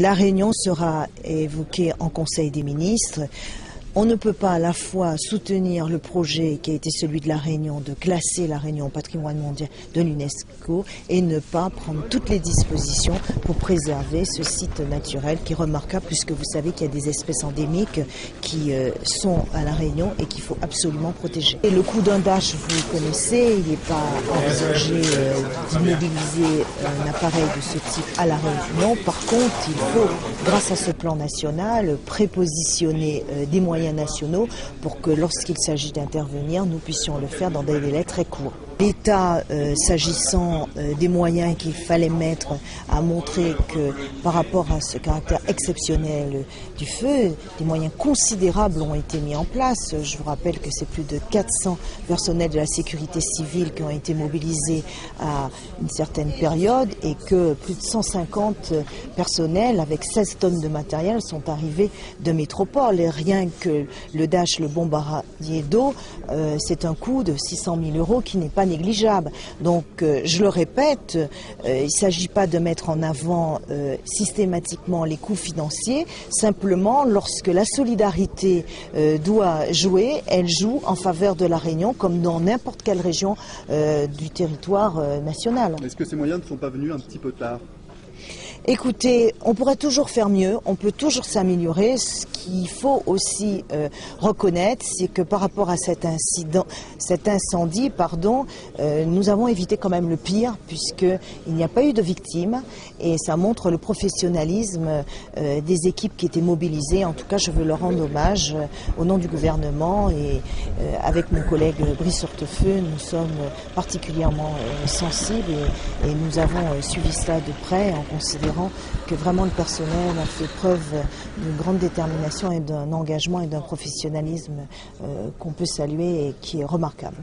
La Réunion sera évoquée en Conseil des ministres. On ne peut pas à la fois soutenir le projet qui a été celui de La Réunion, de classer La Réunion au patrimoine mondial de l'UNESCO et ne pas prendre toutes les dispositions pour préserver ce site naturel qui est remarquable puisque vous savez qu'il y a des espèces endémiques qui sont à La Réunion et qu'il faut absolument protéger. Et le coût d'un dash, vous le connaissez, il n'est pas envisagé d'immobiliser un appareil de ce type à La Réunion. Par contre, il faut, grâce à ce plan national, prépositionner des moyens nationaux pour que lorsqu'il s'agit d'intervenir, nous puissions le faire dans des délais très courts. L'État, s'agissant des moyens qu'il fallait mettre, a montré que par rapport à ce caractère exceptionnel du feu, des moyens considérables ont été mis en place. Je vous rappelle que c'est plus de 400 personnels de la sécurité civile qui ont été mobilisés à une certaine période et que plus de 150 personnels avec 16 tonnes de matériel sont arrivés de métropole. Et rien que le DASH, le bombardier d'eau, c'est un coût de 600 000 € qui n'est pas négligeable. Donc, je le répète, il ne s'agit pas de mettre en avant systématiquement les coûts financiers. Simplement, lorsque la solidarité doit jouer, elle joue en faveur de La Réunion, comme dans n'importe quelle région du territoire national. Est-ce que ces moyens ne sont pas venus un petit peu tard ? Écoutez, on pourrait toujours faire mieux, on peut toujours s'améliorer. Ce qu'il faut aussi reconnaître, c'est que par rapport à cet incendie, nous avons évité quand même le pire, puisqu'il n'y a pas eu de victimes, et ça montre le professionnalisme des équipes qui étaient mobilisées. En tout cas, je veux leur rendre hommage au nom du gouvernement, et avec mon collègue Brice Hortefeux, nous sommes particulièrement sensibles, et nous avons suivi cela de près en considérant que vraiment le personnel a fait preuve d'une grande détermination et d'un engagement et d'un professionnalisme qu'on peut saluer et qui est remarquable.